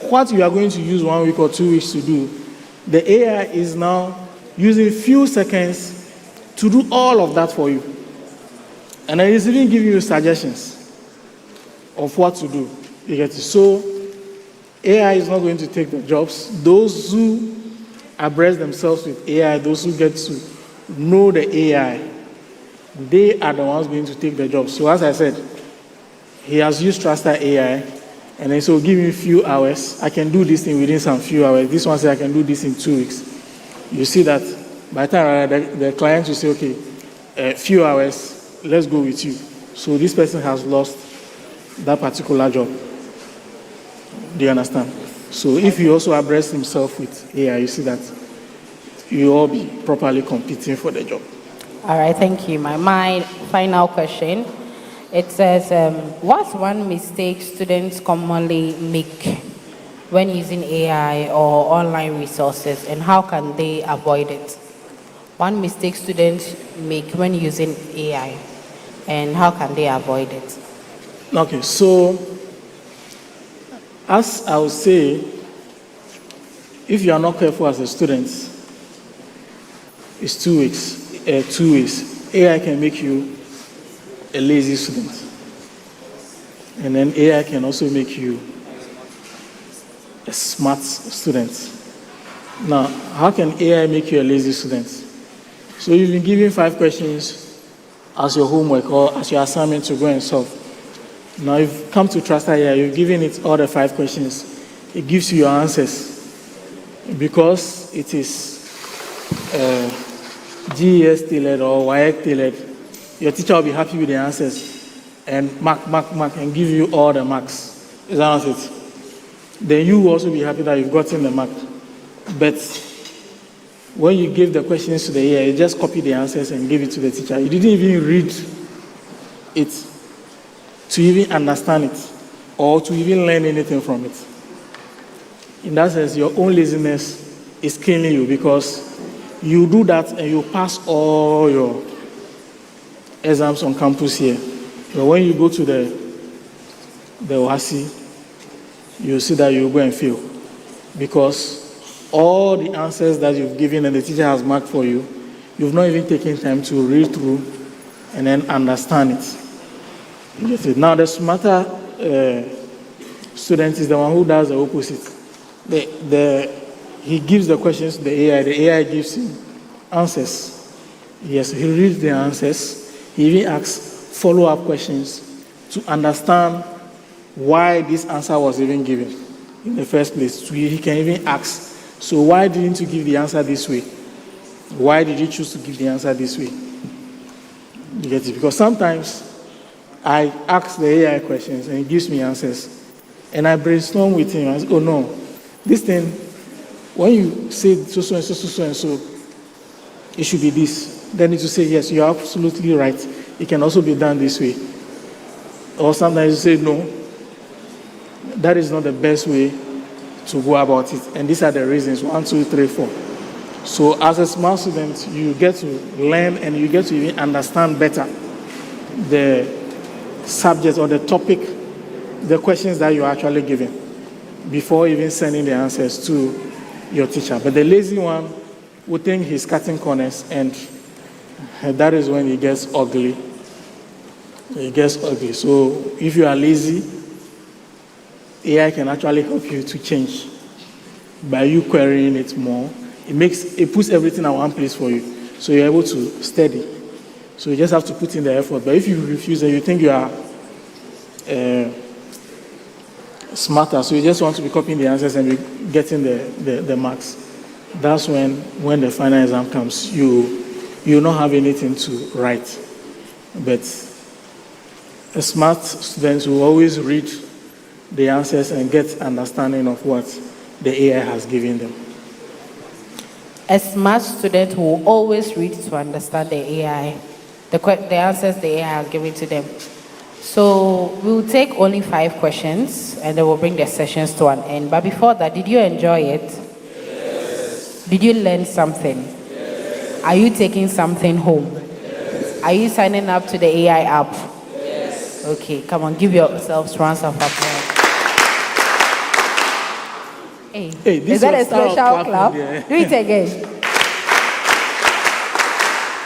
B: what you are going to use 1 week or 2 weeks to do, the AI is now using few seconds to do all of that for you. And it is even giving you suggestions of what to do. You get it? So AI is not going to take the jobs. Those who abreast themselves with AI, those who get to know the AI, they are the ones going to take the jobs. So as I said, he has used Trustur AI, and then so give me a few hours. I can do this thing within some few hours. This one says I can do this in 2 weeks. You see that by the time the client will say, okay, a few hours, let's go with you. So this person has lost that particular job. Do you understand? So if you also abreast himself with AI, you see that you all be properly competing for the job.
A: All right, thank you. My final question. It says, what's one mistake students commonly make when using AI or online resources, and how can they avoid it? One mistake students make when using AI, and how can they avoid it?
B: Okay, so as I would say, if you are not careful as a student, it's 2 weeks, 2 ways. AI can make you a lazy student. And then AI can also make you a smart student. Now, how can AI make you a lazy student? So you've been given 5 questions as your homework or as your assignment to go and solve. Now you've come to Trustur AI, you've given it all the 5 questions. It gives you your answers. Because it is GES tailored or WIEC tailored, your teacher will be happy with the answers and mark, and give you all the marks. Is that not it? Then you will also be happy that you've gotten the mark. But when you give the questions to the AI, you just copy the answers and give it to the teacher. You didn't even read it to even understand it or to even learn anything from it. In that sense, your own laziness is killing you, because you do that and you pass all your exams on campus here. But when you go to the WASI, you see that you go and fail, because all the answers that you've given and the teacher has marked for you, you've not even taken time to read through and then understand it. You get it? Now, the smarter student is the one who does the opposite. He gives the questions to the AI gives him answers. Yes, he reads the answers. He even asks follow-up questions to understand why this answer was even given in the first place. So he can even ask, so why didn't you give the answer this way? Why did you choose to give the answer this way? You get it? Because sometimes I ask the AI questions and it gives me answers. And I brainstorm with him. I say, oh no, this thing, when you say so and so, it should be this. Then it will say, yes, you're absolutely right. It can also be done this way. Or sometimes you say, no, that is not the best way to go about it. And these are the reasons, 1, 2, 3, 4. So as a smart student, you get to learn and you get to even understand better the subject or the topic, the questions that you're actually given before even sending the answers to your teacher. But the lazy one would think he's cutting corners, and that is when it gets ugly. It gets ugly. So if you are lazy, AI can actually help you to change by you querying it more. It puts everything in one place for you, so you're able to study. So you just have to put in the effort. But if you refuse and you think you are smarter, so you just want to be copying the answers and be getting the marks, that's when the final exam comes, you not have anything to write. But a smart student will always read the answers and get understanding of what the AI has given them.
A: A smart student will always read to understand the AI, the answers the AI has given to them. So we'll take only 5 questions and then we'll bring the sessions to an end. But before that, did you enjoy it? Yes. Did you learn something? Yes. Are you taking something home? Yes. Are you signing up to the AI app? Yes. Okay, come on, give yourselves rounds of applause. Hey, is that a special clap? Do it again.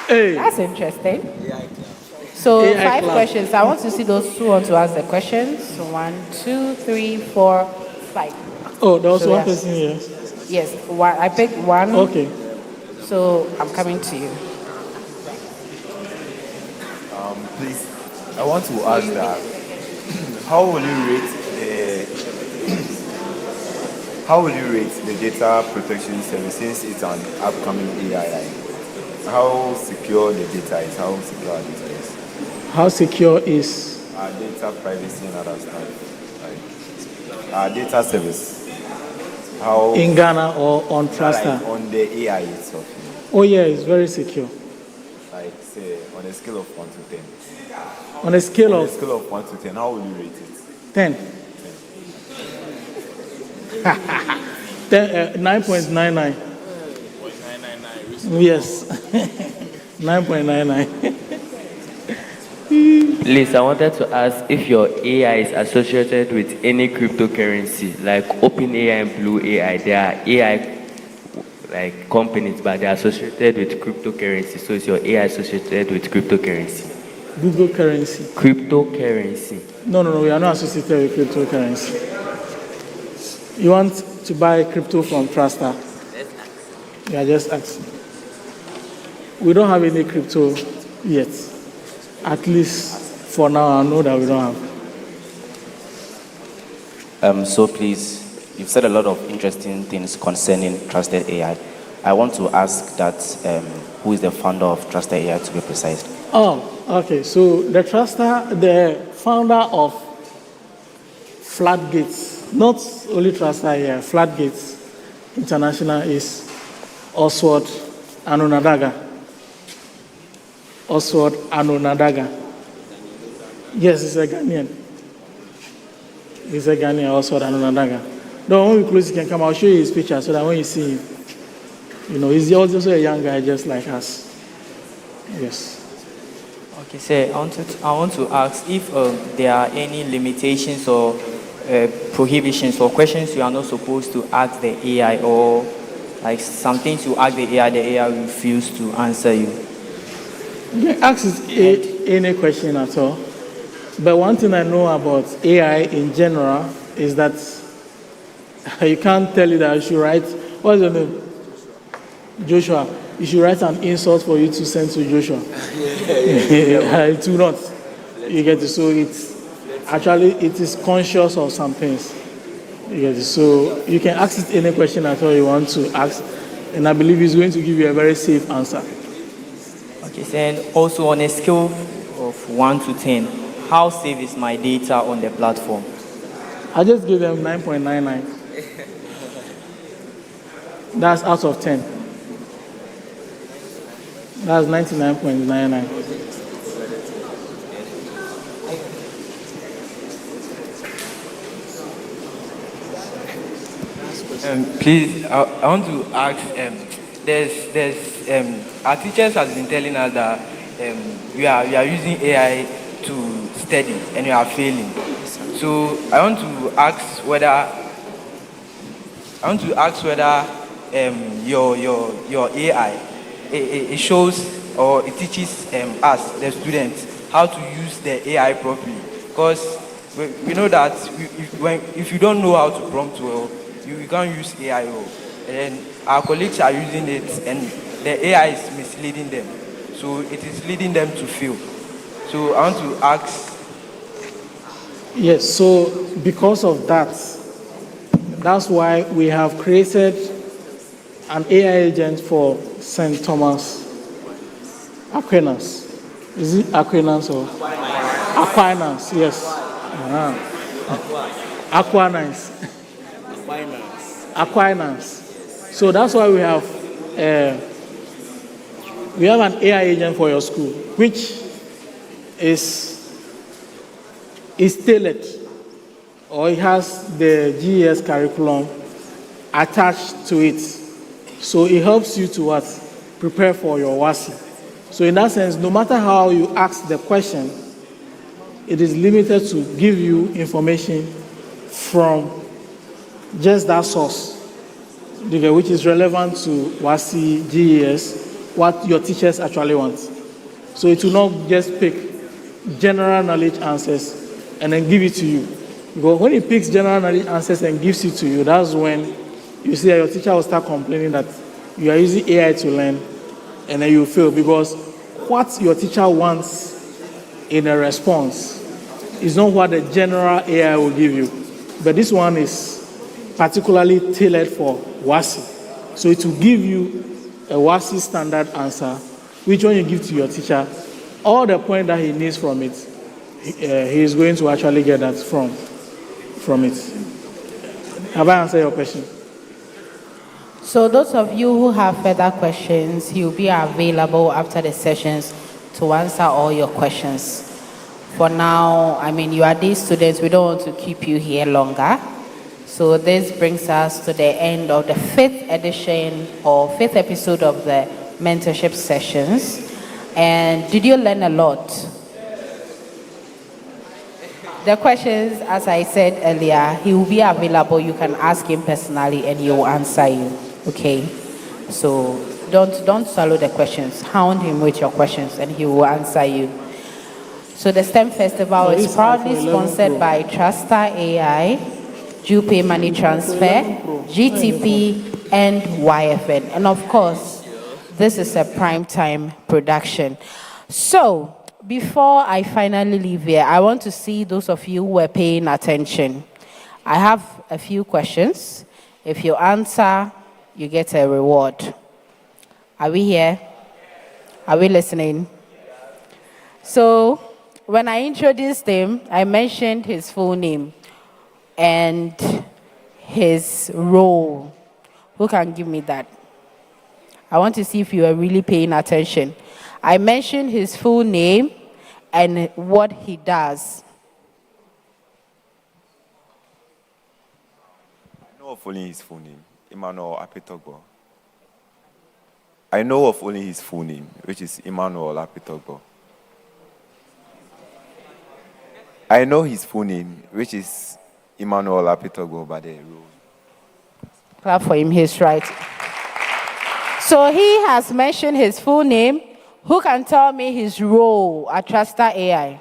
A: Hey. That's interesting. So AI 5 questions. I want to see those who want to ask the questions. So 1, 2, 3, 4, 5.
B: Oh, there was one person here.
A: Yes, one. I picked one.
B: Okay.
A: So I'm coming to you.
F: Please, I want to ask that how will you rate the data protection service since it's an upcoming AI? How secure the data is? How secure our data is?
B: How secure is
F: our data privacy and other stuff? Like our data service. How
B: in Ghana or on Trustur?
F: Like on the AI itself.
B: Oh yeah, it's very secure.
F: Like say on a scale of 1 to 10.
B: On a scale
F: of 1 to 10, how will you rate it?
B: 10. 9.99. Yes. 9.99.
E: Liz, I wanted to ask if your AI is associated with any cryptocurrency, like OpenAI and Blue AI. They are AI like companies, but they are associated with cryptocurrency. So is your AI associated with cryptocurrency?
B: Google currency.
E: Cryptocurrency.
B: No, we are not associated with cryptocurrency. You want to buy crypto from Trustur? Yeah, just ask. We don't have any crypto yet. At least for now, I know that we don't have.
M: So please, you've said a lot of interesting things concerning Trusted AI. I want to ask that who is the founder of Trusted AI, to be precise?
B: Oh, okay. So the founder of Floodgates, not only Trusted AI, Floodgates International is Oswald Anunadaga. Oswald Anunadaga. Yes, he's a Ghanaian. He's a Ghanaian, Oswald Anunadaga. No, when we close, he can come. I'll show you his picture so that when you see him, you know, he's also a young guy just like us. Yes.
J: Okay, sir, I want to ask if there are any limitations or prohibitions or questions you are not supposed to ask the AI, or like some things you ask the AI refuse to answer you.
B: You can ask any question at all. But one thing I know about AI in general is that you can't tell it that you should write, what's your name? Joshua. You should write an insult for you to send to Joshua. It will not. You get it. So it is conscious of some things. You get it. So you can ask it any question at all you want to ask, and I believe it's going to give you a very safe answer.
J: Okay, and also on a scale of 1 to 10, how safe is my data on the platform?
B: I just gave them 9.99. That's out of 10. That's 99.99.
J: Please, I want to ask. Our teachers has been telling us that we are using AI to study and we are failing. So I want to ask whether your AI it shows or it teaches us the students how to use the AI properly. Because we know that if you don't know how to prompt well, you can't use AI well. And then our colleagues are using it and the AI is misleading them. So it is leading them to fail. So I want to ask.
B: Yes, so because of that, that's why we have created an AI agent for St. Thomas Aquinas. Is it Aquinas or Aquinas? Yes. Aquinas. Aquinas. So that's why we have an AI agent for your school, which is tailored, or it has the GES curriculum attached to it. So it helps you to what? Prepare for your WASI. So in that sense, no matter how you ask the question, it is limited to give you information from just that source, which is relevant to WASI, GES, what your teachers actually want. So it will not just pick general knowledge answers and then give it to you. Because when it picks general knowledge answers and gives it to you, that's when you see that your teacher will start complaining that you are using AI to learn, and then you fail. Because what your teacher wants in a response is not what the general AI will give you. But this one is particularly tailored for WASI. So it will give you a WASI standard answer, which when you give to your teacher, all the point that he needs from it, he is going to actually get that from it. Have I answered your question?
A: So those of you who have further questions, he will be available after the sessions to answer all your questions. For now, you are these students, we don't want to keep you here longer. So this brings us to the end of the 5th edition or 5th episode of the mentorship sessions. And did you learn a lot? The questions, as I said earlier, he will be available. You can ask him personally and he will answer you. Okay? So don't swallow the questions. Hound him with your questions and he will answer you. So the STEM Festival is proudly sponsored by Trustur AI, Jupe Money Transfer, GTP, and YFN. And of course, this is a Primetime production. So, before I finally leave here, I want to see those of you who were paying attention. I have a few questions. If you answer, you get a reward. Are we here? Are we listening? So, when I introduced him, I mentioned his full name and his role. Who can give me that? I want to see if you are really paying attention. I mentioned his full name and what he does.
F: I know of only his full name, EMMANUEL AFETORGBOR. I know of only his full name, which is EMMANUEL AFETORGBOR. I know his full name, which is EMMANUEL AFETORGBOR, by the rule.
A: Clap for him, he's right. So he has mentioned his full name. Who can tell me his role at Trustur AI?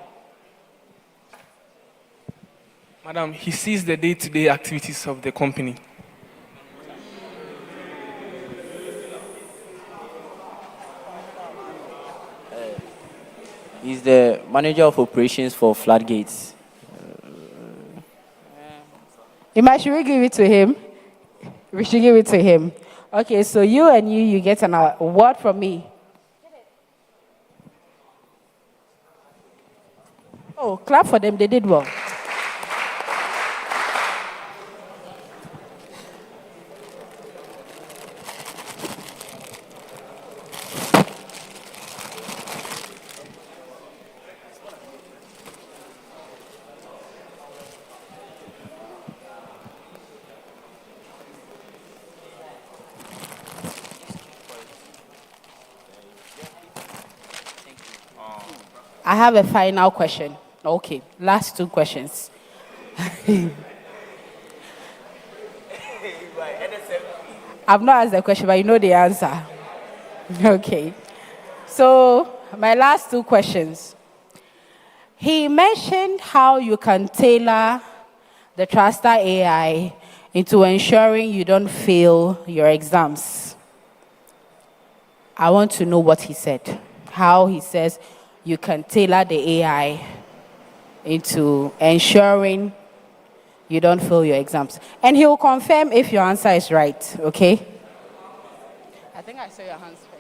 H: Madam, he sees the day-to-day activities of the company.
G: He's the manager of operations for Floodgates.
A: Should we give it to him? We should give it to him. Okay, so you get an award from me. Oh, clap for them, they did well. I have a final question. Okay, last two questions. I've not asked the question, but you know the answer. Okay. So, my last two questions. He mentioned how you can tailor the Trustur AI into ensuring you don't fail your exams. I want to know what he said. How he says you can tailor the AI into ensuring you don't fail your exams. And he will confirm if your answer is right, okay? I think I saw your hands first.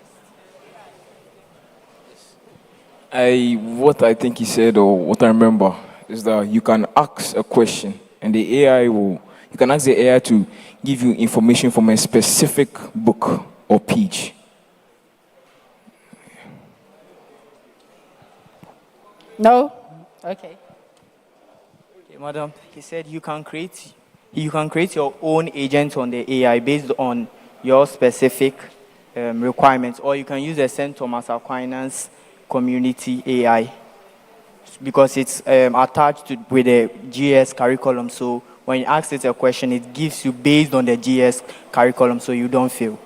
L: What I think he said, or what I remember, is that you can ask a question, and you can ask the AI to give you information from a specific book or page.
A: No? Okay.
J: Okay, madam, he said you can create your own agent on the AI based on your specific requirements, or you can use the St. Thomas Aquinas Community AI because it's attached with the GS curriculum. So when you ask it a question, it gives you based on the GS curriculum, so you don't fail.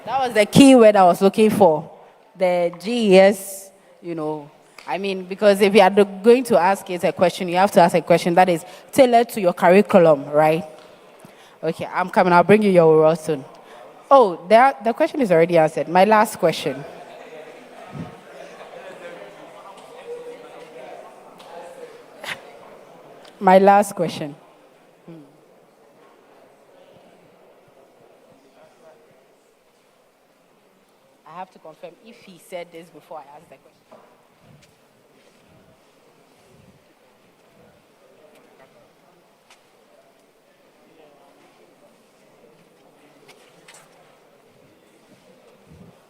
A: That was the key word I was looking for. The GES, because if you are going to ask it a question, you have to ask a question that is tailored to your curriculum, right? Okay, I'm coming. I'll bring you your oral soon. Oh, the question is already answered. My last question. My last question. I have to confirm if he said this before I ask the question.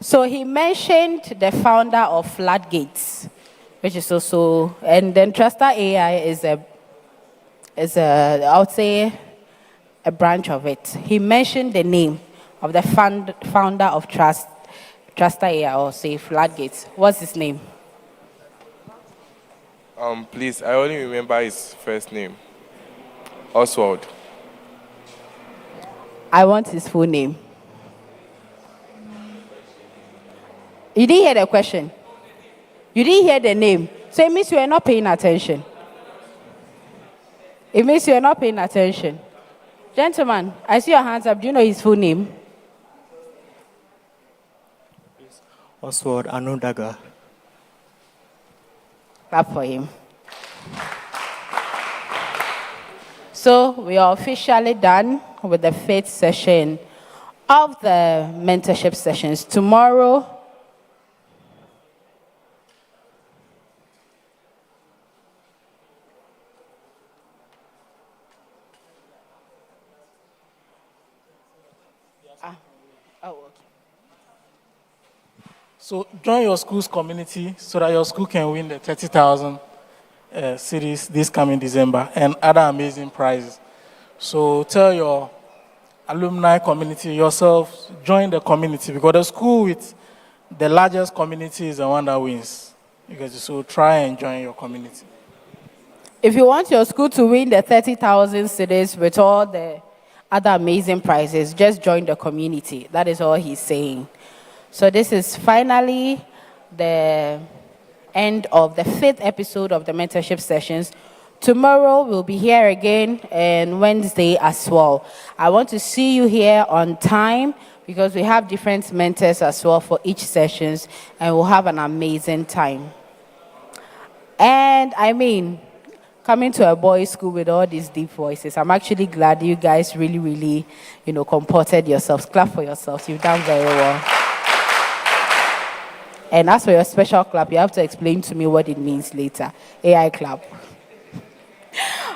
A: So he mentioned the founder of Floodgates, which is also, and then Trustur AI is I would say, a branch of it. He mentioned the name of the founder of Trustur AI, or say Floodgates. What's his name?
N: Please, I only remember his first name. Oswald.
A: I want his full name. You didn't hear the question. You didn't hear the name. So it means you are not paying attention. It means you are not paying attention. Gentlemen, I see your hands up. Do you know his full name?
J: Oswald Anudaga.
A: Clap for him. So we are officially done with the 5th session of the mentorship sessions. Tomorrow,
B: So join your school's community so that your school can win the 30,000 series this coming December and other amazing prizes. So tell your alumni community, yourself, join the community, because the school with the largest community is the one that wins. So try and join your community.
A: if you want your school to win the 30,000 cities with all the other amazing prizes, just join the community. That is all he's saying. So this is finally the end of the 5th episode of the mentorship sessions. Tomorrow we'll be here again, and Wednesday as well. I want to see you here on time because we have different mentors as well for each sessions, and we'll have an amazing time. And coming to a boys' school with all these deep voices, I'm actually glad you guys really, really, comported yourselves. Clap for yourselves. You've done very well. And as for your special clap, you have to explain to me what it means later. AI clap.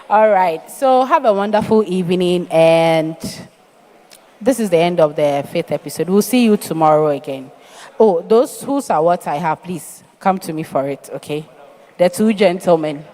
A: All right. So have a wonderful evening. And this is the end of the 5th episode. We'll see you tomorrow again. Oh, those whose are what I have, please come to me for it, okay? The two gentlemen.